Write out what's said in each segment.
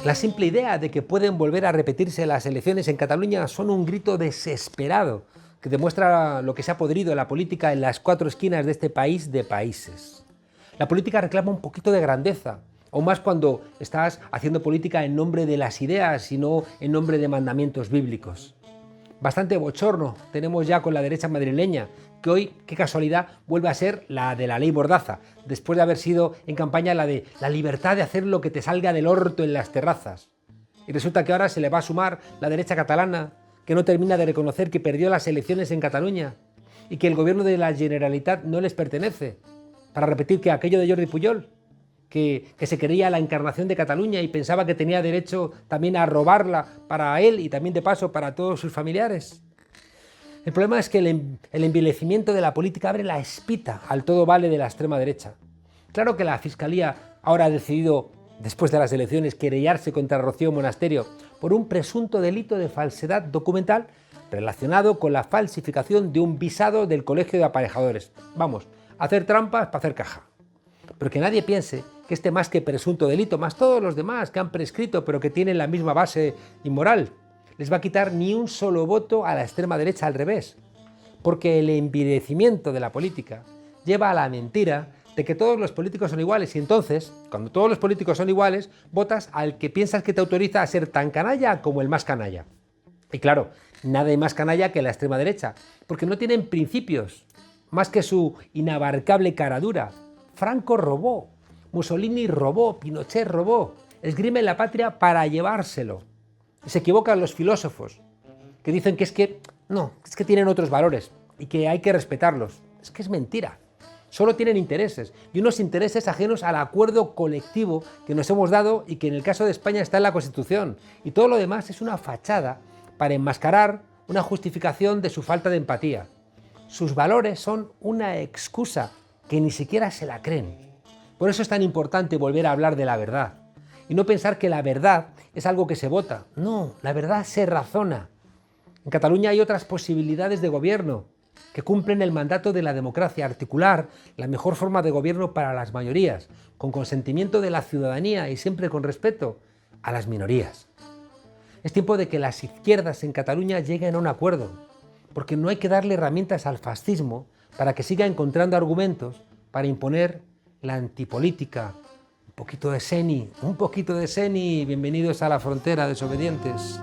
La simple idea de que pueden volver a repetirse las elecciones en Cataluña son un grito desesperado que demuestra lo que se ha podrido en la política en las cuatro esquinas de este país de países. La política reclama un poquito de grandeza, aún más cuando estás haciendo política en nombre de las ideas y no en nombre de mandamientos bíblicos. Bastante bochorno tenemos ya con la derecha madrileña, que hoy, qué casualidad, vuelve a ser la de la ley Mordaza, después de haber sido en campaña la de la libertad de hacer lo que te salga del orto en las terrazas. Y resulta que ahora se le va a sumar la derecha catalana, que no termina de reconocer que perdió las elecciones en Cataluña y que el gobierno de la Generalitat no les pertenece, para repetir que aquello de Jordi Pujol, que se creía la encarnación de Cataluña y pensaba que tenía derecho también a robarla para él y también de paso para todos sus familiares. El problema es que el envilecimiento de la política abre la espita al todo vale de la extrema derecha. Claro que la Fiscalía ahora ha decidido, después de las elecciones, querellarse contra Rocío Monasterio por un presunto delito de falsedad documental relacionado con la falsificación de un visado del Colegio de Aparejadores. Vamos, hacer trampas para hacer caja. Pero que nadie piense que este más que presunto delito, más todos los demás que han prescrito pero que tienen la misma base inmoral, les va a quitar ni un solo voto a la extrema derecha al revés. Porque el envilecimiento de la política lleva a la mentira de que todos los políticos son iguales y entonces, cuando todos los políticos son iguales, votas al que piensas que te autoriza a ser tan canalla como el más canalla. Y claro, nada hay más canalla que la extrema derecha, porque no tienen principios, más que su inabarcable cara dura. Franco robó, Mussolini robó, Pinochet robó, esgrimen la patria para llevárselo. Y se equivocan los filósofos, que dicen que es que tienen otros valores y que hay que respetarlos. Es que es mentira. Solo tienen intereses, y unos intereses ajenos al acuerdo colectivo que nos hemos dado y que en el caso de España está en la Constitución. Y todo lo demás es una fachada para enmascarar una justificación de su falta de empatía. Sus valores son una excusa que ni siquiera se la creen. Por eso es tan importante volver a hablar de la verdad y no pensar que la verdad es algo que se vota. No, la verdad se razona. En Cataluña hay otras posibilidades de gobierno que cumplen el mandato de la democracia, articular la mejor forma de gobierno para las mayorías, con consentimiento de la ciudadanía y siempre con respeto a las minorías. Es tiempo de que las izquierdas en Cataluña lleguen a un acuerdo, porque no hay que darle herramientas al fascismo para que siga encontrando argumentos para imponer la antipolítica. Un poquito de seni, bienvenidos a la frontera, desobedientes.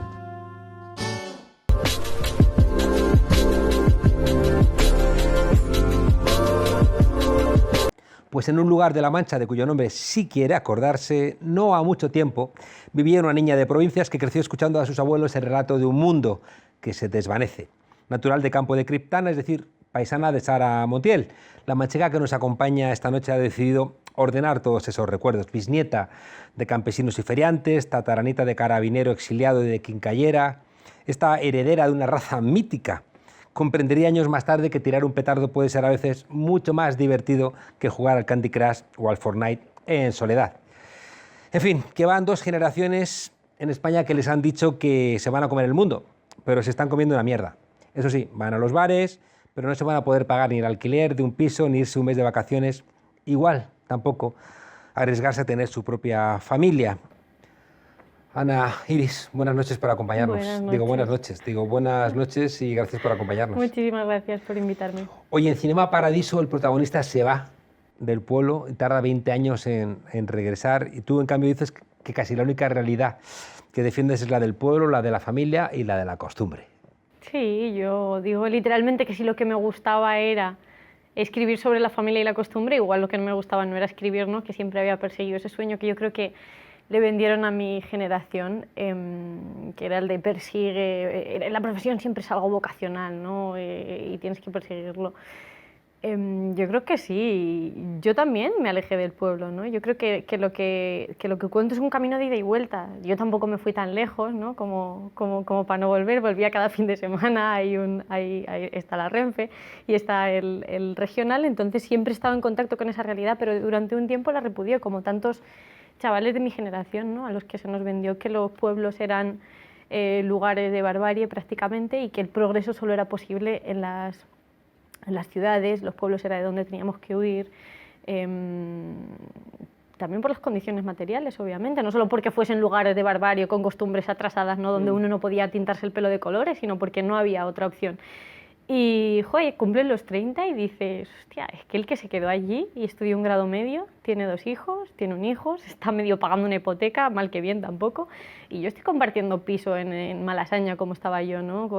Pues en un lugar de La Mancha de cuyo nombre sí quiere acordarse, no ha mucho tiempo, vivía una niña de provincias que creció escuchando a sus abuelos el relato de un mundo que se desvanece. Natural de Campo de Criptana, es decir, paisana de Sara Montiel. La manchega que nos acompaña esta noche ha decidido ordenar todos esos recuerdos. Bisnieta de campesinos y feriantes, tataranita de carabinero exiliado de Quincallera, esta heredera de una raza mítica. Comprendería años más tarde que tirar un petardo puede ser a veces mucho más divertido que jugar al Candy Crush o al Fortnite en soledad. En fin, que van 2 generaciones en España que les han dicho que se van a comer el mundo, pero se están comiendo una mierda. Eso sí, van a los bares, pero no se van a poder pagar ni el alquiler de un piso ni irse un mes de vacaciones. Igual, tampoco, arriesgarse a tener su propia familia. Ana, Iris, buenas noches por acompañarnos. Buenas noches y gracias por acompañarnos. Muchísimas gracias por invitarme. Oye, en Cinema Paradiso el protagonista se va del pueblo, tarda 20 años en regresar y tú en cambio dices que casi la única realidad que defiendes es la del pueblo, la de la familia y la de la costumbre. Sí, yo digo literalmente que si lo que me gustaba era escribir sobre la familia y la costumbre, igual lo que no me gustaba no era escribir, ¿no? Que siempre había perseguido ese sueño que yo creo que le vendieron a mi generación, que era el de persigue, la profesión siempre es algo vocacional, ¿no? Y tienes que perseguirlo. Yo creo que sí, yo también me alejé del pueblo, ¿no? Yo creo que lo que cuento es un camino de ida y vuelta. Yo tampoco me fui tan lejos, ¿no? como para no volver, volvía cada fin de semana, ahí está la Renfe y está el regional, entonces siempre he estado en contacto con esa realidad, pero durante un tiempo la repudié, como tantos chavales de mi generación, ¿no? A los que se nos vendió que los pueblos eran lugares de barbarie prácticamente y que el progreso solo era posible en las ciudades, los pueblos era de donde teníamos que huir, también por las condiciones materiales, obviamente, no solo porque fuesen lugares de barbarie con costumbres atrasadas, ¿no? Donde uno no podía tintarse el pelo de colores, sino porque no había otra opción. Y, joder, cumplen los 30 y dices, hostia, es que el que se quedó allí y estudió un grado medio, tiene 2 hijos, tiene un hijo, se está medio pagando una hipoteca, mal que bien tampoco, y yo estoy compartiendo piso en Malasaña como estaba yo, ¿no?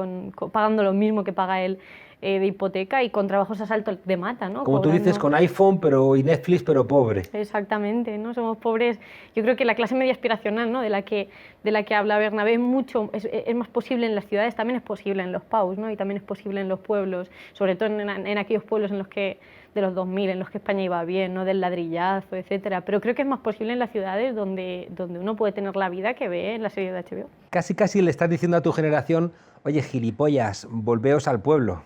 Pagando lo mismo que paga él de hipoteca y con trabajos a salto de mata, ¿no? Como tú dices, con iPhone y Netflix, pero pobre. Exactamente, ¿no? Somos pobres. Yo creo que la clase media aspiracional, ¿no? de la que habla Bernabé, es más posible en las ciudades, también es posible en los PAUs, ¿no? Y también es posible en los pueblos, sobre todo en aquellos pueblos en los que, de los 2000, en los que España iba bien, ¿no? Del ladrillazo, etcétera. Pero creo que es más posible en las ciudades donde uno puede tener la vida que ve en la serie de HBO. Casi le estás diciendo a tu generación, oye, gilipollas, volveos al pueblo.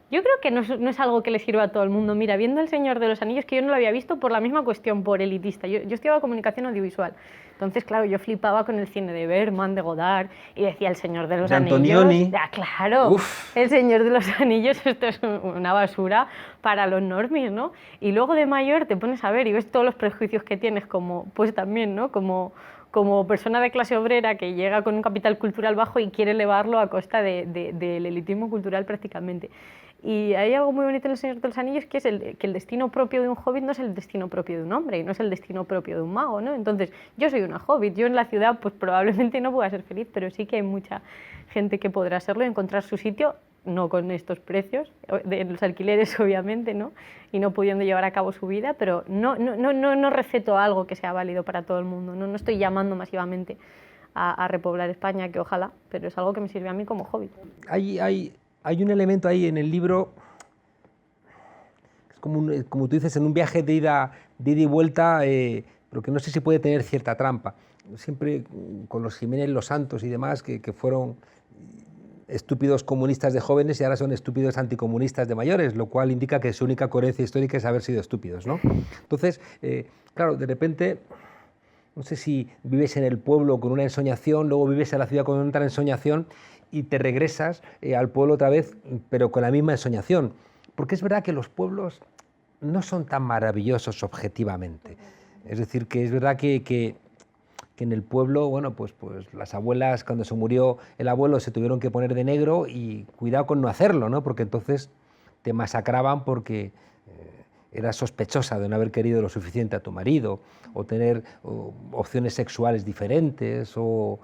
Yo creo que no es algo que le sirva a todo el mundo. Mira, viendo El Señor de los Anillos, que yo no lo había visto por la misma cuestión, por elitista. Yo estudiaba comunicación audiovisual. Entonces, claro, yo flipaba con el cine de Bergman, de Godard, y decía El Señor de los Anillos. Antonioni. Ah, claro, Uf. El Señor de los Anillos, esto es una basura para los normies, ¿no? Y luego de mayor te pones a ver y ves todos los prejuicios que tienes, como, pues también, ¿no? Como persona de clase obrera que llega con un capital cultural bajo y quiere elevarlo a costa del elitismo cultural prácticamente. Y hay algo muy bonito en El Señor de los Anillos, que es que el destino propio de un hobbit no es el destino propio de un hombre y no es el destino propio de un mago, ¿no? Entonces, yo soy una hobbit, yo en la ciudad pues probablemente no pueda ser feliz, pero sí que hay mucha gente que podrá serlo y encontrar su sitio, no con estos precios, de los alquileres obviamente, ¿no? Y no pudiendo llevar a cabo su vida, pero no receto algo que sea válido para todo el mundo, no estoy llamando masivamente a repoblar España, que ojalá, pero es algo que me sirve a mí como hobbit. Hay un elemento ahí en el libro, es como tú dices, en un viaje de ida y vuelta, pero que no sé si puede tener cierta trampa. Siempre con los Jiménez Los Santos y demás, que fueron estúpidos comunistas de jóvenes y ahora son estúpidos anticomunistas de mayores, lo cual indica que su única coherencia histórica es haber sido estúpidos, ¿no? Entonces, claro, de repente, no sé si vives en el pueblo con una ensoñación, luego vives en la ciudad con otra ensoñación, y te regresas al pueblo otra vez, pero con la misma ensoñación. Porque es verdad que los pueblos no son tan maravillosos objetivamente. Es decir, que es verdad que en el pueblo, bueno, pues las abuelas, cuando se murió el abuelo, se tuvieron que poner de negro y cuidado con no hacerlo, ¿no? Porque entonces te masacraban porque eras sospechosa de no haber querido lo suficiente a tu marido, o tener opciones sexuales diferentes, o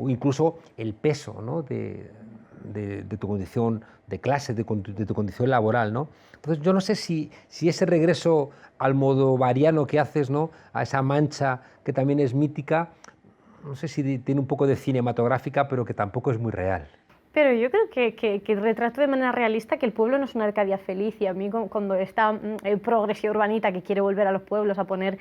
incluso el peso, ¿no? de tu condición de clase, de tu condición laboral, ¿no? Entonces yo no sé si ese regreso al modovariano que haces, ¿no? A esa Mancha que también es mítica, no sé si tiene un poco de cinematográfica, pero que tampoco es muy real. Pero yo creo que retrato de manera realista que el pueblo no es una Arcadia feliz, y a mí cuando esta progresión urbanita que quiere volver a los pueblos a poner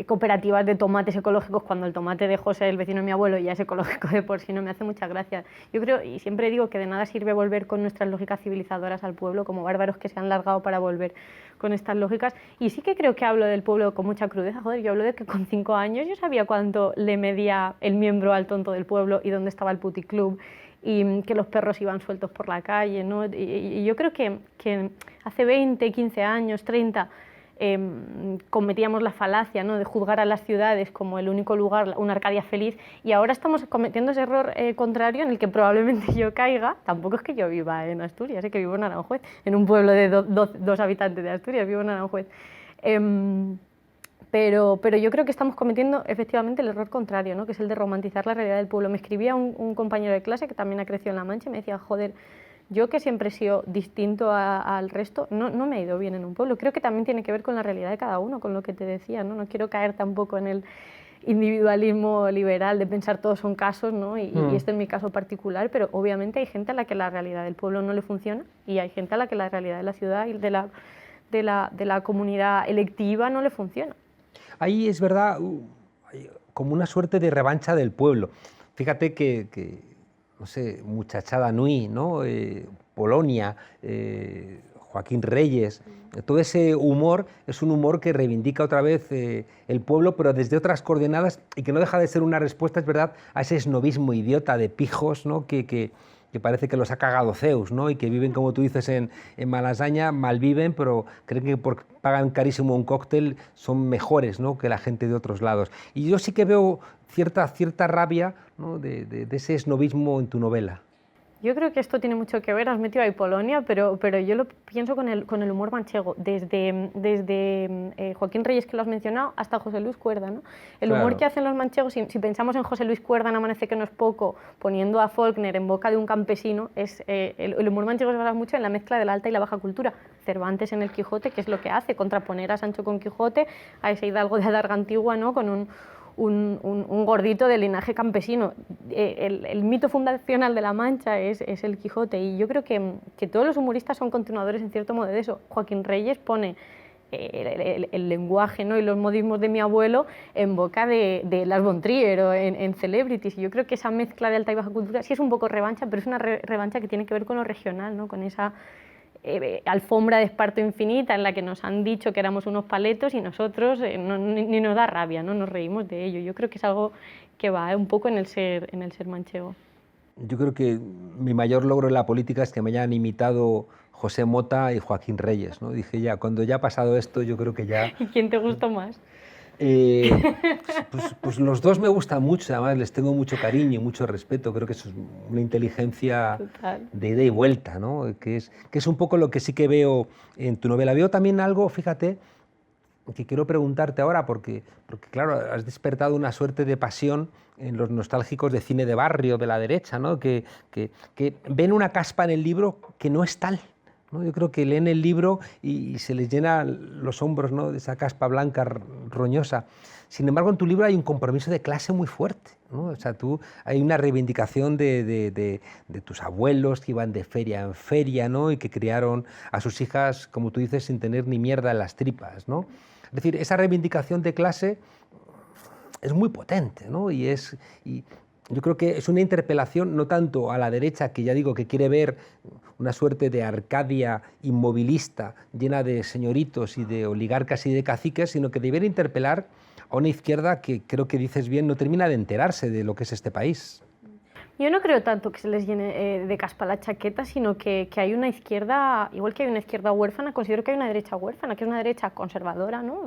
cooperativas de tomates ecológicos, cuando el tomate de José, el vecino de mi abuelo, ya es ecológico de por sí, no me hace mucha gracia. Yo creo, y siempre digo, que de nada sirve volver con nuestras lógicas civilizadoras al pueblo, como bárbaros que se han largado para volver con estas lógicas. Y sí que creo que hablo del pueblo con mucha crudeza. Joder, yo hablo de que con 5 años yo sabía cuánto le medía el miembro al tonto del pueblo y dónde estaba el puticlub, y que los perros iban sueltos por la calle, ¿no? Y yo creo que hace 20, 15 años, 30, cometíamos la falacia, ¿no? De juzgar a las ciudades como el único lugar, una Arcadia feliz, y ahora estamos cometiendo ese error contrario en el que probablemente yo caiga. Tampoco es que yo viva en Asturias, que vivo en Aranjuez, en un pueblo de 2 habitantes de Asturias, vivo en Aranjuez. Pero yo creo que estamos cometiendo efectivamente el error contrario, ¿no? Que es el de romantizar la realidad del pueblo. Me escribía un compañero de clase que también ha crecido en La Mancha y me decía, joder, yo que siempre he sido distinto al resto, no me ha ido bien en un pueblo. Creo que también tiene que ver con la realidad de cada uno, con lo que te decía, ¿no? No quiero caer tampoco en el individualismo liberal de pensar todos son casos, ¿no? Y este es mi caso particular, pero obviamente hay gente a la que la realidad del pueblo no le funciona, y hay gente a la que la realidad de la ciudad y de la comunidad electiva no le funciona. Ahí es verdad, como una suerte de revancha del pueblo. Fíjate que no sé, Muchachada Nui, ¿no? Polonia, Joaquín Reyes, todo ese humor es un humor que reivindica otra vez el pueblo, pero desde otras coordenadas, y que no deja de ser una respuesta, es verdad, a ese esnovismo idiota de pijos, ¿no? que que parece que los ha cagado Zeus, ¿no? Y que viven, como tú dices, en Malasaña, malviven, pero creen que porque pagan carísimo un cóctel son mejores, ¿no?, que la gente de otros lados. Y yo sí que veo cierta rabia, ¿no?, de ese esnovismo en tu novela. Yo creo que esto tiene mucho que ver, has metido ahí Polonia, pero yo lo pienso con el humor manchego, desde Joaquín Reyes, que lo has mencionado, hasta José Luis Cuerda, ¿no? El humor que hacen los manchegos, si pensamos en José Luis Cuerda en Amanece que no es poco, poniendo a Faulkner en boca de un campesino, el humor manchego se basa mucho en la mezcla de la alta y la baja cultura. Cervantes en el Quijote, que es lo que hace, contraponer a Sancho con Quijote, a ese hidalgo de Adarga Antigua, ¿no?, con un gordito de linaje campesino. El mito fundacional de La Mancha es el Quijote, y yo creo que todos los humoristas son continuadores en cierto modo de eso. Joaquín Reyes pone el lenguaje, ¿no?, y los modismos de mi abuelo en boca de Lars von Trier o en Celebrities, y yo creo que esa mezcla de alta y baja cultura sí es un poco revancha, pero es una revancha que tiene que ver con lo regional, ¿no?, con esa alfombra de esparto infinita en la que nos han dicho que éramos unos paletos y nosotros ni nos da rabia, ¿no?, nos reímos de ello. Yo creo que es algo que va un poco en el ser manchego. Yo creo que mi mayor logro en la política es que me hayan imitado José Mota y Joaquín Reyes, ¿no? Dije, ya, cuando ya ha pasado esto, yo creo que ya... ¿Y quién te gustó más? Pues los dos me gustan mucho, además les tengo mucho cariño y mucho respeto. Creo que eso es una inteligencia Total. de ida y vuelta, ¿no?, que es un poco lo que sí que veo en tu novela. Veo también algo, fíjate, que quiero preguntarte ahora, porque claro, has despertado una suerte de pasión en los nostálgicos de cine de barrio, de la derecha, ¿no?, que ven una caspa en el libro que no es tal, ¿no? Yo creo que leen el libro y se les llena los hombros, ¿no?, de esa caspa blanca roñosa. Sin embargo, en tu libro hay un compromiso de clase muy fuerte, ¿no? O sea, hay una reivindicación de tus abuelos que iban de feria en feria, ¿no?, y que criaron a sus hijas, como tú dices, sin tener ni mierda en las tripas, ¿no? Es decir, esa reivindicación de clase es muy potente, ¿no? Y yo creo que es una interpelación no tanto a la derecha, que ya digo que quiere ver una suerte de Arcadia inmovilista llena de señoritos y de oligarcas y de caciques, sino que debería interpelar a una izquierda que, creo que dices bien, no termina de enterarse de lo que es este país. Yo no creo tanto que se les llene de caspa la chaqueta, sino que hay una izquierda, igual que hay una izquierda huérfana, considero que hay una derecha huérfana, que es una derecha conservadora, ¿no?,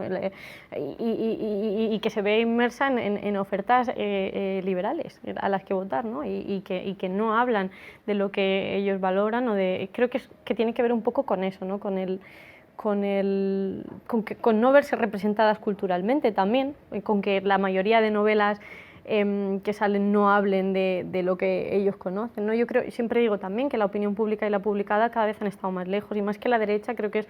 y que se ve inmersa en ofertas liberales a las que votar, ¿no?, y que no hablan de lo que ellos valoran, creo que tiene que ver un poco con eso, ¿no?, con no verse representadas culturalmente también, con que la mayoría de novelas que salen no hablen de lo que ellos conocen, ¿no? Yo siempre digo también que la opinión pública y la publicada cada vez han estado más lejos, y más que la derecha creo que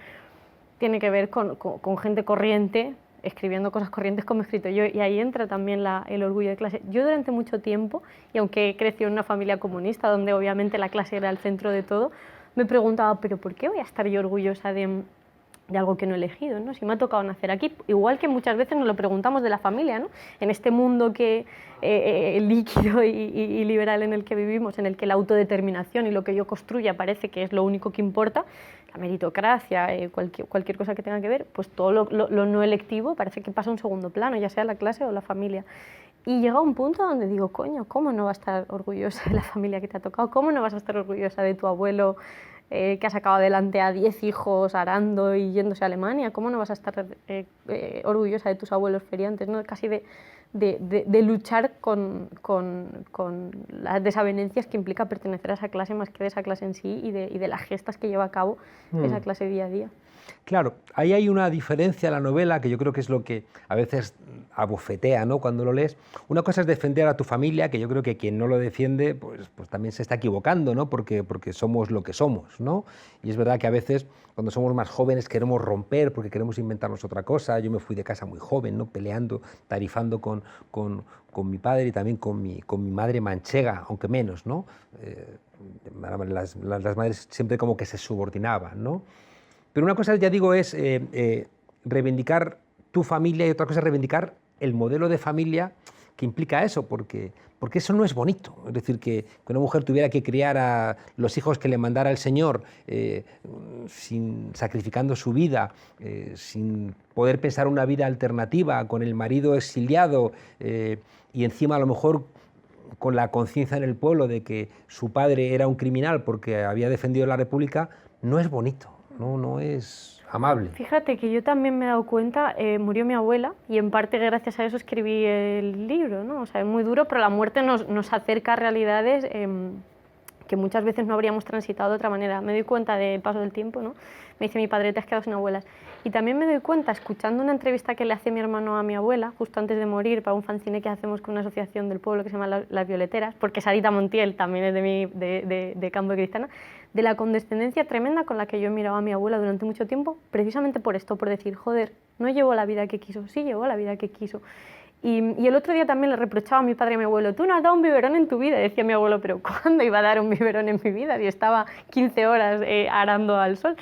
tiene que ver con gente corriente, escribiendo cosas corrientes como he escrito yo, y ahí entra también el orgullo de clase. Yo durante mucho tiempo, y aunque crecí en una familia comunista donde obviamente la clase era el centro de todo, me preguntaba, ¿pero por qué voy a estar yo orgullosa de algo que no he elegido, ¿no?, si me ha tocado nacer aquí? Igual que muchas veces nos lo preguntamos de la familia, ¿no?, en este mundo líquido y liberal en el que vivimos, en el que la autodeterminación y lo que yo construya parece que es lo único que importa, la meritocracia, cualquier cosa que tenga que ver, pues todo lo no electivo parece que pasa a un segundo plano, ya sea la clase o la familia. Y llega un punto donde digo, coño, ¿cómo no vas a estar orgullosa de la familia que te ha tocado? ¿Cómo no vas a estar orgullosa de tu abuelo que ha sacado adelante a 10 hijos arando y yéndose a Alemania? ¿Cómo no vas a estar orgullosa de tus abuelos feriantes, ¿no? Casi de luchar con las desavenencias que implica pertenecer a esa clase más que de esa clase en sí, y de las gestas que lleva a cabo esa clase día a día. Claro, ahí hay una diferencia en la novela que yo creo que es lo que a veces abofetea, ¿no?, cuando lo lees. Una cosa es defender a tu familia, que yo creo que quien no lo defiende pues también se está equivocando, ¿no?, porque somos lo que somos, ¿no? Y es verdad que a veces cuando somos más jóvenes queremos romper porque queremos inventarnos otra cosa. Yo me fui de casa muy joven, ¿no?, peleando, tarifando con mi padre y también con mi madre manchega, aunque menos, ¿no? Las madres siempre como que se subordinaban, ¿no? Pero una cosa, ya digo, es reivindicar tu familia, y otra cosa es reivindicar el modelo de familia que implica eso, porque eso no es bonito. Es decir, que una mujer tuviera que criar a los hijos que le mandara el Señor, sacrificando su vida, sin poder pensar una vida alternativa, con el marido exiliado, y encima a lo mejor con la conciencia en el pueblo de que su padre era un criminal porque había defendido la República, no es bonito, no es amable. Fíjate que yo también me he dado cuenta, murió mi abuela y en parte gracias a eso escribí el libro, ¿no? O sea, es muy duro, pero la muerte nos acerca a realidades que muchas veces no habríamos transitado de otra manera. Me doy cuenta del paso del tiempo, ¿no? Me dice mi padre, te has quedado sin abuelas. Y también me doy cuenta, escuchando una entrevista que le hace mi hermano a mi abuela, justo antes de morir, para un fanzine que hacemos con una asociación del pueblo que se llama Las Violeteras, porque Sarita Montiel también es de Campo de Cristana, de la condescendencia tremenda con la que yo he mirado a mi abuela durante mucho tiempo, precisamente por esto, por decir, joder, no llevó la vida que quiso, sí llevó la vida que quiso. Y el otro día también le reprochaba a mi padre y a mi abuelo, tú no has dado un biberón en tu vida. Y decía mi abuelo, pero ¿cuándo iba a dar un biberón en mi vida? Y estaba 15 horas arando al sol.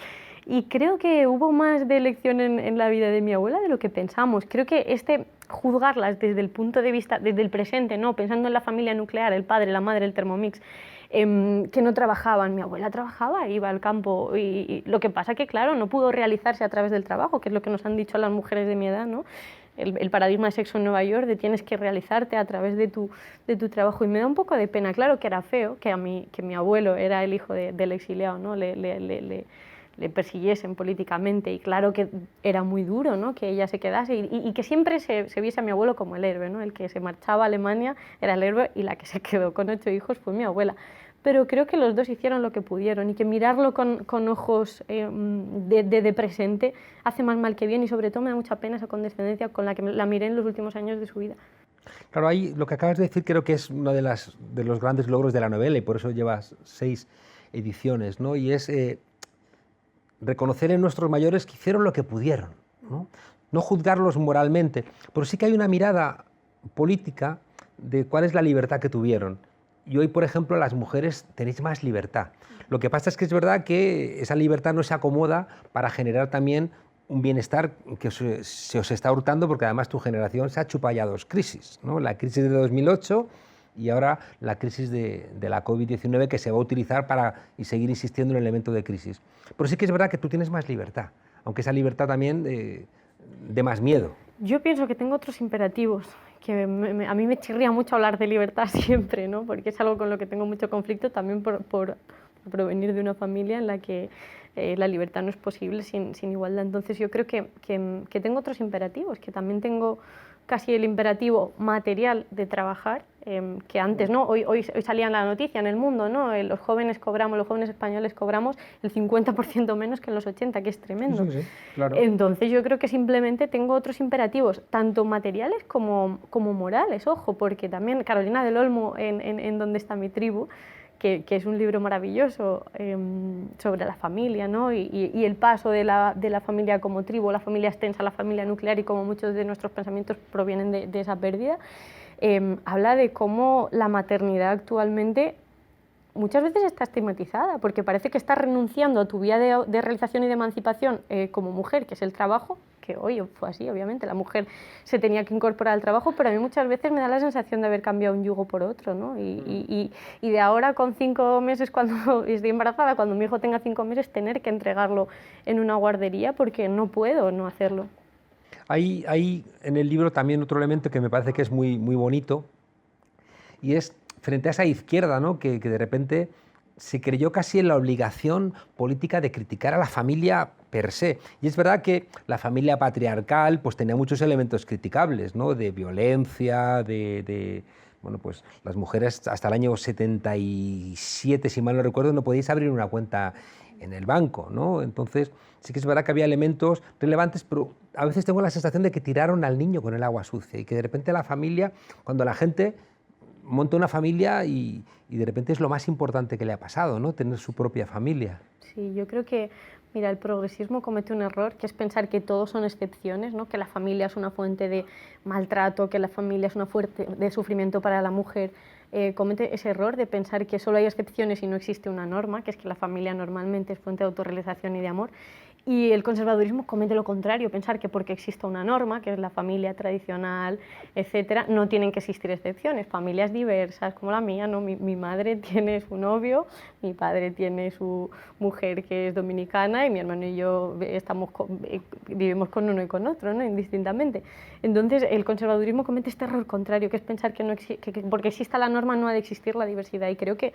Y creo que hubo más de elección en la vida de mi abuela de lo que pensamos. Creo que juzgarlas desde el punto de vista, desde el presente, ¿no? Pensando en la familia nuclear, el padre, la madre, el Thermomix, que no trabajaban. Mi abuela trabajaba, iba al campo. Y lo que pasa que, claro, no pudo realizarse a través del trabajo, que es lo que nos han dicho las mujeres de mi edad, ¿no? El paradigma de sexo en Nueva York, de tienes que realizarte a través de tu trabajo. Y me da un poco de pena, claro que era feo, que mi abuelo era el hijo del exiliado, ¿no? Le persiguiesen políticamente, y claro que era muy duro, ¿no? Que ella se quedase y que siempre se viese a mi abuelo como el héroe, ¿no? El que se marchaba a Alemania era el héroe y la que se quedó con 8 hijos fue mi abuela. Pero creo que los dos hicieron lo que pudieron y que mirarlo con ojos de presente hace más mal que bien, y sobre todo me da mucha pena esa condescendencia con la que la miré en los últimos años de su vida. Claro, ahí lo que acabas de decir creo que es uno de los grandes logros de la novela, y por eso llevas 6 ediciones, ¿no? Y es reconocer en nuestros mayores que hicieron lo que pudieron, no juzgarlos moralmente, pero sí que hay una mirada política de cuál es la libertad que tuvieron. Y hoy, por ejemplo, las mujeres tenéis más libertad. Lo que pasa es que es verdad que esa libertad no se acomoda para generar también un bienestar que se os está hurtando, porque además tu generación se ha chupado ya 2 crisis, ¿no? La crisis de 2008 y ahora la crisis de la COVID-19, que se va a utilizar y seguir insistiendo en el elemento de crisis. Pero sí que es verdad que tú tienes más libertad, aunque esa libertad también dé más miedo. Yo pienso que tengo otros imperativos, que a mí me chirría mucho hablar de libertad siempre, ¿no? Porque es algo con lo que tengo mucho conflicto, también por provenir de una familia en la que la libertad no es posible sin igualdad. Entonces yo creo que tengo otros imperativos, que también tengo casi el imperativo material de trabajar, que antes, ¿no? Hoy salía en la noticia en El Mundo, ¿no? Los jóvenes españoles cobramos el 50% menos que en los 80, que es tremendo. Sí, claro. Entonces yo creo que simplemente tengo otros imperativos, tanto materiales como morales, ojo, porque también Carolina del Olmo, en Dónde está mi tribu, que es un libro maravilloso sobre la familia, ¿no? y el paso de la familia como tribu, la familia extensa, la familia nuclear, y cómo muchos de nuestros pensamientos provienen de esa pérdida, habla de cómo la maternidad actualmente muchas veces está estigmatizada, porque parece que estás renunciando a tu vía de realización y de emancipación como mujer, que es el trabajo, que hoy fue así, obviamente, la mujer se tenía que incorporar al trabajo, pero a mí muchas veces me da la sensación de haber cambiado un yugo por otro, ¿no? Y de ahora, con 5 meses, cuando estoy embarazada, cuando mi hijo tenga 5 meses, tener que entregarlo en una guardería porque no puedo no hacerlo. Hay en el libro también otro elemento que me parece que es muy, muy bonito, y es frente a esa izquierda, ¿no? que de repente se creyó casi en la obligación política de criticar a la familia per se. Y es verdad que la familia patriarcal pues, tenía muchos elementos criticables, ¿no? De violencia, bueno, pues las mujeres hasta el año 77, si mal no recuerdo, no podíais abrir una cuenta en el banco, ¿no? Entonces sí que es verdad que había elementos relevantes, pero a veces tengo la sensación de que tiraron al niño con el agua sucia, y que de repente la familia, cuando la gente monta una familia y de repente es lo más importante que le ha pasado, ¿no? Tener su propia familia. Sí, yo creo que, mira, el progresismo comete un error, que es pensar que todos son excepciones, ¿no? Que la familia es una fuente de maltrato, que la familia es una fuente de sufrimiento para la mujer. Comete ese error de pensar que solo hay excepciones y no existe una norma, que es que la familia normalmente es fuente de autorrealización y de amor. Y el conservadurismo comete lo contrario, pensar que porque exista una norma, que es la familia tradicional, etcétera, no tienen que existir excepciones. Familias diversas, como la mía, ¿no? Mi madre tiene su novio, mi padre tiene su mujer que es dominicana, y mi hermano y yo vivimos con uno y con otro, ¿no? Indistintamente. Entonces, el conservadurismo comete este error contrario, que es pensar que porque exista la norma norma no ha de existir la diversidad. Y creo que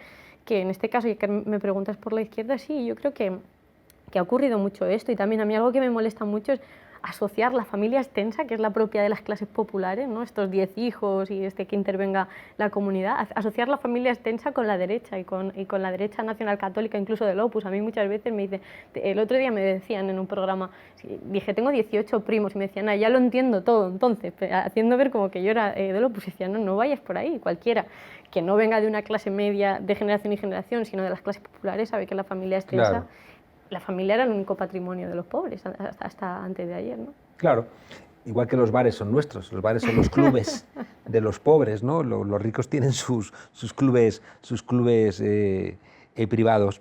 en este caso, y que me preguntas por la izquierda, sí, yo creo que ha ocurrido mucho esto. Y también a mí algo que me molesta mucho es asociar la familia extensa, que es la propia de las clases populares, ¿no? Estos 10 hijos y que intervenga la comunidad, asociar la familia extensa con la derecha y con la derecha nacional católica, incluso del Opus. A mí muchas veces me dicen, el otro día me decían en un programa, dije, tengo 18 primos, y me decían, ya lo entiendo todo, entonces, haciendo ver como que yo era del Opus, y decían, no vayas por ahí, cualquiera que no venga de una clase media de generación y generación, sino de las clases populares, sabe que la familia extensa... Claro. La familia era el único patrimonio de los pobres hasta antes de ayer, ¿no? Claro, igual que los bares son nuestros, los bares son los clubes de los pobres, ¿no? Los ricos tienen sus clubes privados.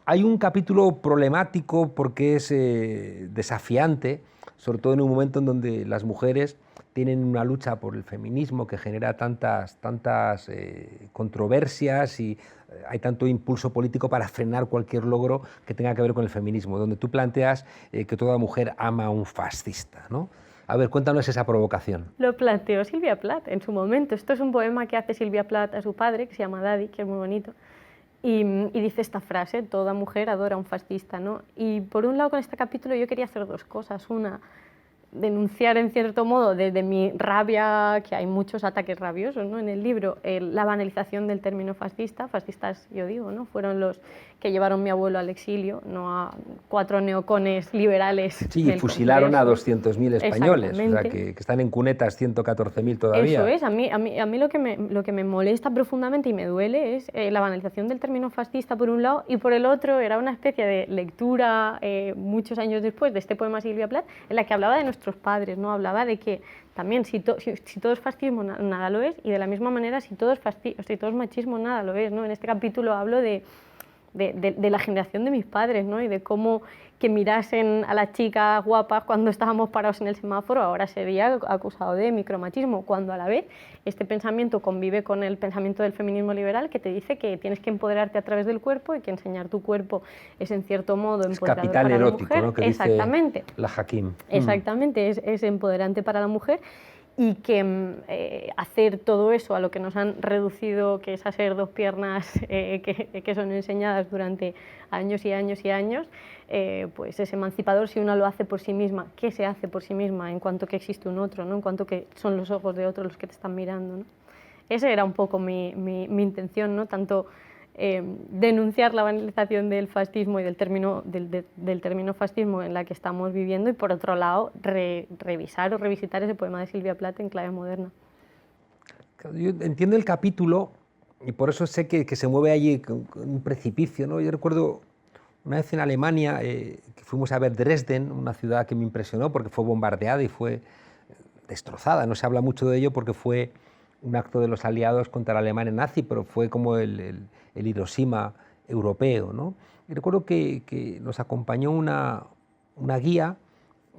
Hay un capítulo problemático porque es desafiante, sobre todo en un momento en donde las mujeres tienen una lucha por el feminismo que genera tantas controversias y hay tanto impulso político para frenar cualquier logro que tenga que ver con el feminismo, donde tú planteas que toda mujer ama a un fascista, ¿no? A ver, cuéntanos esa provocación. Lo planteó Silvia Plath en su momento. Esto es un poema que hace Silvia Plath a su padre, que se llama Daddy, que es muy bonito, y dice esta frase, toda mujer adora a un fascista, ¿no? Y por un lado, con este capítulo yo quería hacer dos cosas. Una, denunciar en cierto modo desde mi rabia, que hay muchos ataques rabiosos, ¿no? En el libro, la banalización del término fascista. Fascistas, yo digo, ¿no? Fueron los que llevaron a mi abuelo al exilio, no a 4 neocones liberales. Sí, y fusilaron a 200.000 españoles, o sea, que están en cunetas 114.000 todavía. Eso es, a mí lo que me molesta profundamente y me duele es la banalización del término fascista por un lado, y por el otro era una especie de lectura muchos años después de este poema de Silvia Plath, en la que hablaba de nuestros padres, ¿no? Hablaba de que también si todo es fascismo nada lo es, y de la misma manera si todo es machismo nada lo es, ¿no? En este capítulo hablo de la generación de mis padres, ¿no? Y de cómo que mirasen a las chicas guapas cuando estábamos parados en el semáforo ahora sería acusado de micromachismo, cuando a la vez este pensamiento convive con el pensamiento del feminismo liberal, que te dice que tienes que empoderarte a través del cuerpo y que enseñar tu cuerpo es en cierto modo empoderador capital para erótico, la mujer. ¿no? Que exactamente. dice la Hakim. Exactamente, es empoderante para la mujer. Y que hacer todo eso a lo que nos han reducido, que es hacer 2 piernas que son enseñadas durante años y años y años, pues es emancipador si uno lo hace por sí misma. ¿Qué se hace por sí misma en cuanto que existe un otro, ¿no? En cuanto que son los ojos de otro los que te están mirando, ¿no? Esa era un poco mi intención, ¿no? Tanto denunciar la banalización del fascismo y del término fascismo en la que estamos viviendo, y por otro lado revisar o revisitar ese poema de Silvia Plath en clave moderna. Yo entiendo el capítulo y por eso sé que se mueve allí con un precipicio, ¿no? Yo recuerdo una vez en Alemania que fuimos a ver Dresden, una ciudad que me impresionó porque fue bombardeada y fue destrozada. No se habla mucho de ello porque fue un acto de los aliados contra la Alemania nazi, pero fue como el Hiroshima europeo, ¿no? Y recuerdo que nos acompañó una guía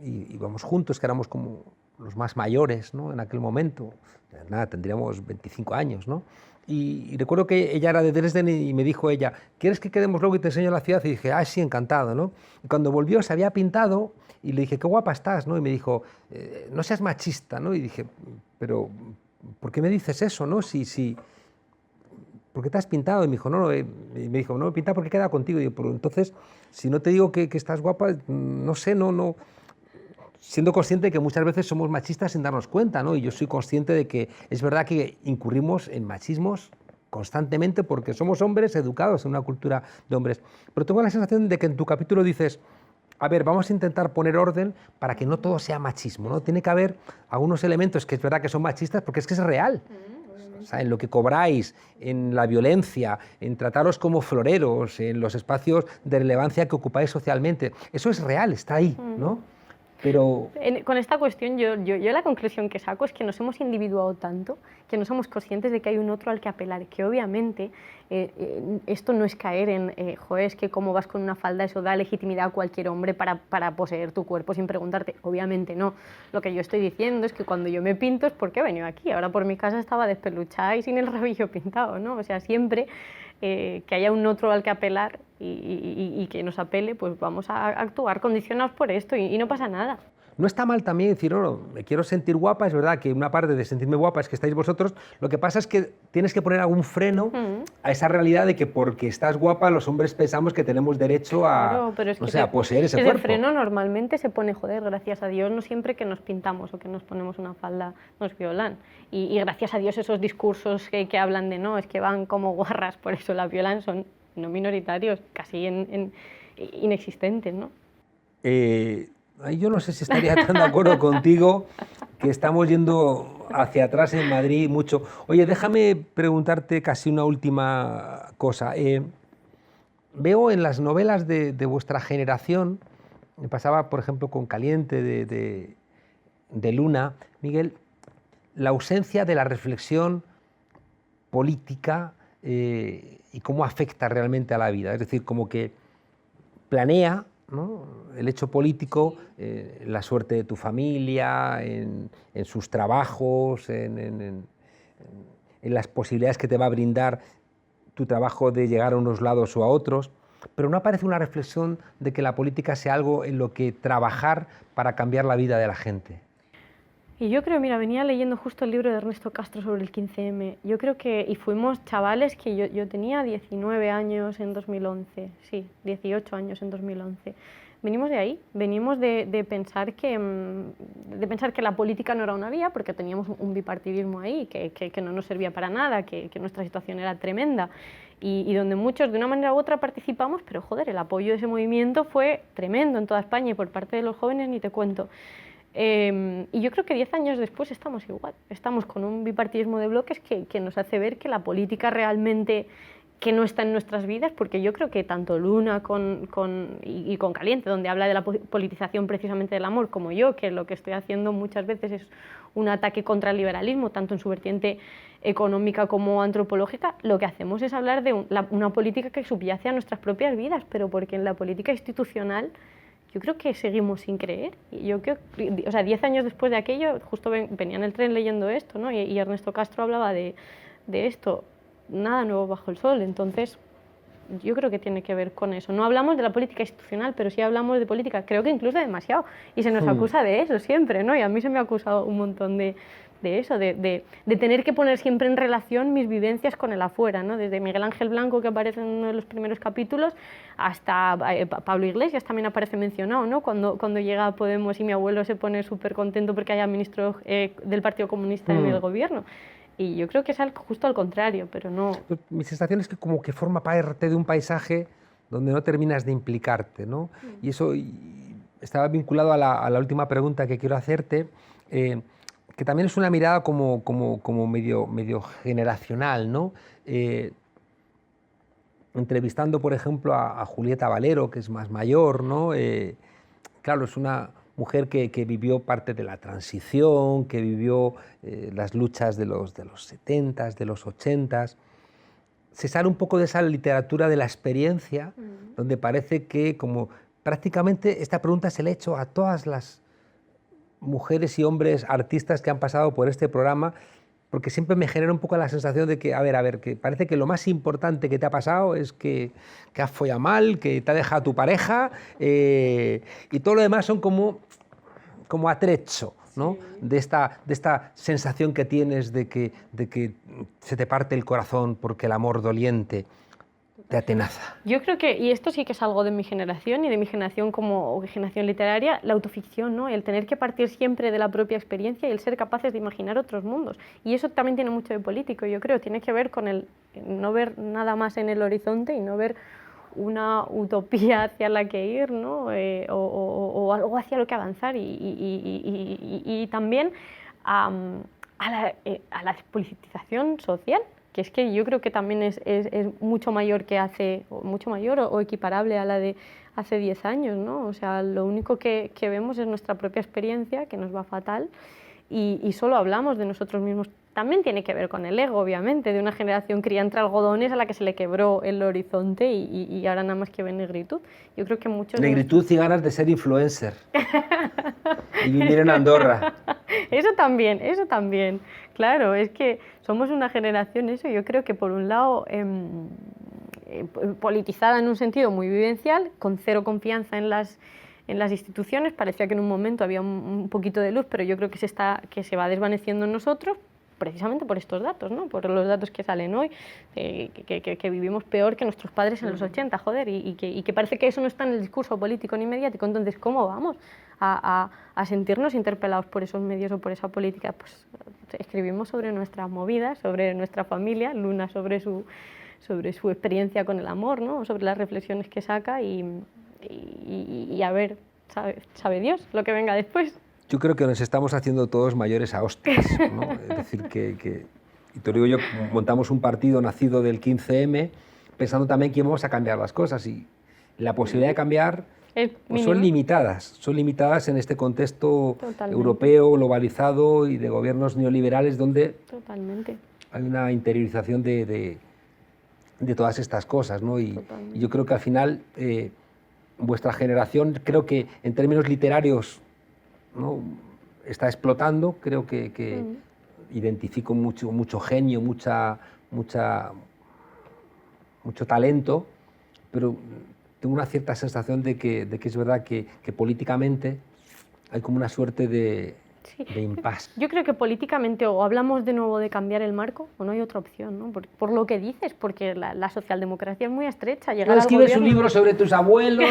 y íbamos juntos, que éramos como los más mayores, ¿no? En aquel momento, nada, tendríamos 25 años, ¿no? Y recuerdo que ella era de Dresden y me dijo ella, ¿quieres que quedemos luego y te enseño la ciudad? Y dije, sí, encantado, ¿no? Y cuando volvió se había pintado y le dije, qué guapa estás, ¿no? Y me dijo, no seas machista, ¿no? Y dije, pero ¿por qué me dices eso, no? ¿Por qué te has pintado? Y me dijo, no, me dijo, no me he pintado porque he quedado contigo. Y yo, pero entonces, si no te digo que estás guapa, no sé, no. Siendo consciente de que muchas veces somos machistas sin darnos cuenta, ¿no? Y yo soy consciente de que es verdad que incurrimos en machismos constantemente porque somos hombres educados en una cultura de hombres. Pero tengo la sensación de que en tu capítulo dices, a ver, vamos a intentar poner orden para que no todo sea machismo, ¿no? Tiene que haber algunos elementos que es verdad que son machistas porque es que es real. O sea, en lo que cobráis, en la violencia, en trataros como floreros, en los espacios de relevancia que ocupáis socialmente. Eso es real, está ahí, ¿no? Pero con esta cuestión yo la conclusión que saco es que nos hemos individuado tanto que no somos conscientes de que hay un otro al que apelar, que obviamente esto no es caer en es que cómo vas con una falda, eso da legitimidad a cualquier hombre para poseer tu cuerpo sin preguntarte. Obviamente no. Lo que yo estoy diciendo es que cuando yo me pinto es porque he venido aquí. Ahora por mi casa estaba despeluchada y sin el rabillo pintado, ¿no? O sea, siempre que haya un otro al que apelar y que nos apele, pues vamos a actuar condicionados por esto y no pasa nada. no está mal también decir, no, no, me quiero sentir guapa, es verdad que una parte de sentirme guapa es que estáis vosotros, lo que pasa es que tienes que poner algún freno a esa realidad de que porque estás guapa los hombres pensamos que tenemos derecho a, Claro, pero es no que sé, a poseer ese ese cuerpo. freno normalmente se pone, joder, gracias a Dios, no siempre que nos pintamos o que nos ponemos una falda nos violan. Y gracias a Dios esos discursos que hablan de no, es que van como guarras, por eso la violan, son no minoritarios, casi inexistentes, ¿no? Yo no sé si estaría tan de acuerdo contigo, que estamos yendo hacia atrás en Madrid mucho. Oye, déjame preguntarte casi una última cosa. Veo en las novelas de vuestra generación, me pasaba por ejemplo con Caliente de Luna, Miguel, la ausencia de la reflexión política y cómo afecta realmente a la vida. Es decir, como que planea, ¿no?, el hecho político, la suerte de tu familia, en sus trabajos, en las posibilidades que te va a brindar tu trabajo de llegar a unos lados o a otros, pero no aparece una reflexión de que la política sea algo en lo que trabajar para cambiar la vida de la gente. Y yo creo, mira, venía leyendo justo el libro de Ernesto Castro sobre el 15M. Yo creo que, y fuimos chavales que yo tenía 19 años en 2011, sí, 18 años en 2011. Venimos de ahí, venimos de pensar que la política no era una vía, porque teníamos un bipartidismo ahí, que no nos servía para nada, que nuestra situación era tremenda, y donde muchos de una manera u otra participamos, pero joder, el apoyo de ese movimiento fue tremendo en toda España y por parte de los jóvenes ni te cuento. Y yo creo que 10 años después estamos igual, estamos con un bipartidismo de bloques que nos hace ver que la política realmente que no está en nuestras vidas, porque yo creo que tanto Luna con Caliente, donde habla de la politización precisamente del amor, como yo, que lo que estoy haciendo muchas veces es un ataque contra el liberalismo, tanto en su vertiente económica como antropológica, lo que hacemos es hablar de una política que subyace a nuestras propias vidas, pero porque en la política institucional yo creo que seguimos sin creer. Y yo creo, o sea, 10 años después de aquello, justo venía en el tren leyendo esto, ¿no? Y Ernesto Castro hablaba de esto, nada nuevo bajo el sol. Entonces, yo creo que tiene que ver con eso. No hablamos de la política institucional, pero sí hablamos de política, creo que incluso demasiado. Y se nos acusa de eso siempre, ¿no? Y a mí se me ha acusado un montón de eso, de tener que poner siempre en relación mis vivencias con el afuera, ¿no? Desde Miguel Ángel Blanco, que aparece en uno de los primeros capítulos, hasta Pablo Iglesias también aparece mencionado, ¿no? Cuando llega a Podemos y mi abuelo se pone súper contento porque haya ministro del Partido Comunista en el gobierno. Y yo creo que es justo al contrario, pero no... Mi sensación es que como que forma parte de un paisaje donde no terminas de implicarte, ¿no? Y eso estaba vinculado a la última pregunta que quiero hacerte, que también es una mirada como medio generacional, ¿no? Entrevistando, por ejemplo, a Julieta Valero, que es más mayor, ¿no? Claro, es una mujer que vivió parte de la transición, que vivió las luchas de los 70s, de los 80s. Se sale un poco de esa literatura de la experiencia, donde parece que como prácticamente esta pregunta se le ha hecho a todas las mujeres y hombres artistas que han pasado por este programa, porque siempre me genera un poco la sensación de que, a ver, que parece que lo más importante que te ha pasado es que has follado mal, que te ha dejado tu pareja, y todo lo demás son como atrecho, ¿no? Sí. de esta sensación que tienes de que se te parte el corazón porque el amor doliente te atenaza. Yo creo que, y esto sí que es algo de mi generación y de mi generación como generación literaria, la autoficción, ¿no? El tener que partir siempre de la propia experiencia y el ser capaces de imaginar otros mundos. Y eso también tiene mucho de político, yo creo, tiene que ver con el no ver nada más en el horizonte y no ver una utopía hacia la que ir, ¿no? O algo hacia lo que avanzar y también a la politización social, que es que yo creo que también es mucho mayor mucho mayor o equiparable a la de hace 10 años, ¿no? O sea, lo único que vemos es nuestra propia experiencia, que nos va fatal, y solo hablamos de nosotros mismos. También tiene que ver con el ego, obviamente, de una generación cría entre algodones a la que se le quebró el horizonte y ahora nada más que ve negritud. Yo creo que muchos... Negritud y ganas de ser influencer y vivir en Andorra. Eso también. Claro, es que somos una generación, eso yo creo que por un lado politizada en un sentido muy vivencial, con cero confianza en en las instituciones. Parecía que en un momento había un poquito de luz, pero yo creo que se va desvaneciendo en nosotros, precisamente por estos datos, ¿no? Por los datos que salen hoy, que vivimos peor que nuestros padres en los 80, joder, y que parece que eso no está en el discurso político ni mediático. Entonces, ¿cómo vamos a sentirnos interpelados por esos medios o por esa política? Pues escribimos sobre nuestras movidas, sobre nuestra familia, Luna sobre su experiencia con el amor, ¿no? Sobre las reflexiones que saca y a ver, sabe Dios lo que venga después. Yo creo que nos estamos haciendo todos mayores a hostias, ¿no? Es decir, y te lo digo yo, montamos un partido nacido del 15M pensando también que íbamos a cambiar las cosas y la posibilidad de cambiar pues son limitadas en este contexto europeo, globalizado y de gobiernos neoliberales donde hay una interiorización de todas estas cosas, ¿no? Y yo creo que al final vuestra generación, creo que en términos literarios, ¿no? Está explotando, creo que identifico mucho genio, mucho talento, pero tengo una cierta sensación de que es verdad que políticamente hay como una suerte de impasse. Yo creo que políticamente o hablamos de nuevo de cambiar el marco o no hay otra opción, ¿no? Por lo que dices, porque la socialdemocracia es muy estrecha. Escribes un libro sobre tus abuelos,